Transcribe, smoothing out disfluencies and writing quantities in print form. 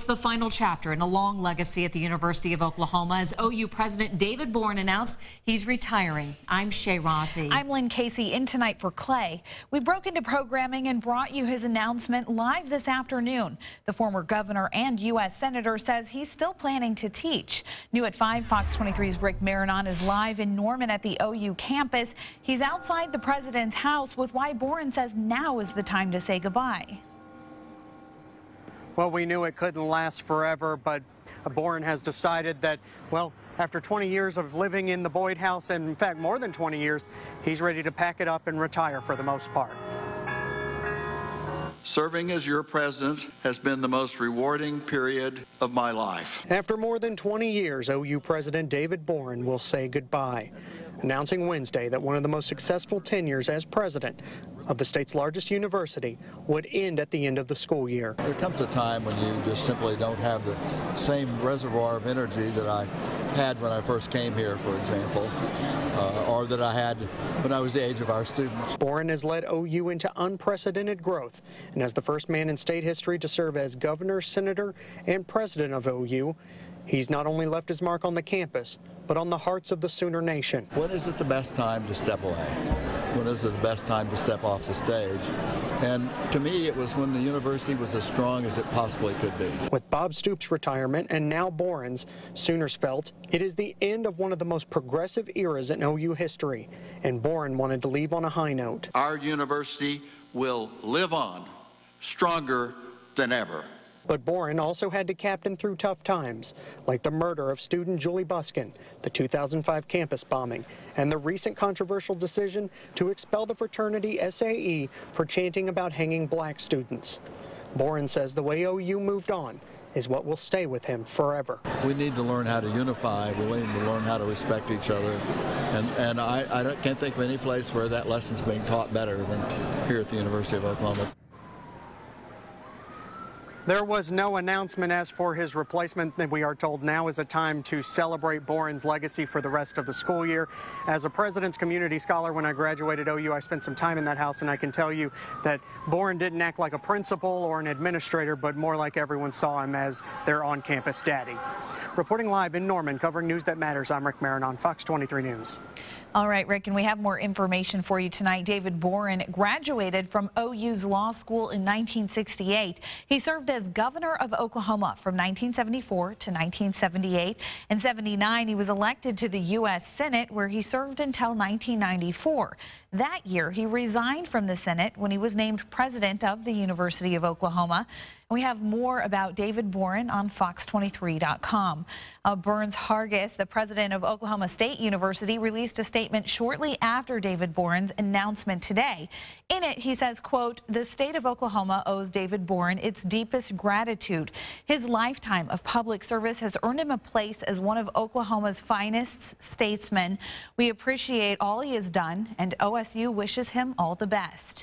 It's the final chapter in a long legacy at the University of Oklahoma as OU President David Boren announced he's retiring. I'm Shay Rossi. I'm Lynn Casey, in tonight for Clay. We broke into programming and brought you his announcement live this afternoon. The former governor and U.S. senator says he's still planning to teach. New at 5, Fox 23's Rick Marinon is live in Norman at the OU campus. He's outside the president's house with why Boren says now is the time to say goodbye. Well, we knew it couldn't last forever, but Boren has decided that, well, after 20 years of living in the Boyd house, and in fact more than 20 years, he's ready to pack it up and retire for the most part. Serving as your president has been the most rewarding period of my life. After more than 20 years, OU President David Boren will say goodbye, announcing Wednesday that one of the most successful tenures as president of the state's largest university would end at the end of the school year. There comes a time when you just simply don't have the same reservoir of energy that I had when I first came here, for example, or that I had when I was the age of our students. Boren has led OU into unprecedented growth, and as the first man in state history to serve as governor, senator, and president of OU, he's not only left his mark on the campus, but on the hearts of the Sooner Nation. When is it the best time to step away? When is it the best time to step off the stage? And to me, it was when the university was as strong as it possibly could be. With Bob Stoops' retirement and now Boren's, Sooners felt it is the end of one of the most progressive eras in OU history, and Boren wanted to leave on a high note. Our university will live on, stronger than ever. But Boren also had to captain through tough times, like the murder of student Julie Buskin, the 2005 campus bombing, and the recent controversial decision to expel the fraternity SAE for chanting about hanging black students. Boren says the way OU moved on is what will stay with him forever. We need to learn how to unify. We need to learn how to respect each other. And I can't think of any place where that lesson's being taught better than here at the University of Oklahoma. There was no announcement as for his replacement, and we are told now is a time to celebrate Boren's legacy for the rest of the school year. As a President's Community Scholar, when I graduated OU, I spent some time in that house, and I can tell you that Boren didn't act like a principal or an administrator, but more like everyone saw him as their on-campus daddy. Reporting live in Norman, covering news that matters, I'm Rick Marinon, Fox 23 News. All right, Rick, and we have more information for you tonight. David Boren graduated from OU's law school in 1968. He served as governor of Oklahoma from 1974 to 1978. In 79, he was elected to the U.S. Senate, where he served until 1994. That year, he resigned from the Senate when he was named president of the University of Oklahoma. We have more about David Boren on Fox23.com. Burns Hargis, the president of Oklahoma State University, released a statement shortly after David Boren's announcement today. In it, he says, quote, "The state of Oklahoma owes David Boren its deepest gratitude. His lifetime of public service has earned him a place as one of Oklahoma's finest statesmen. We appreciate all he has done, and OSU wishes him all the best."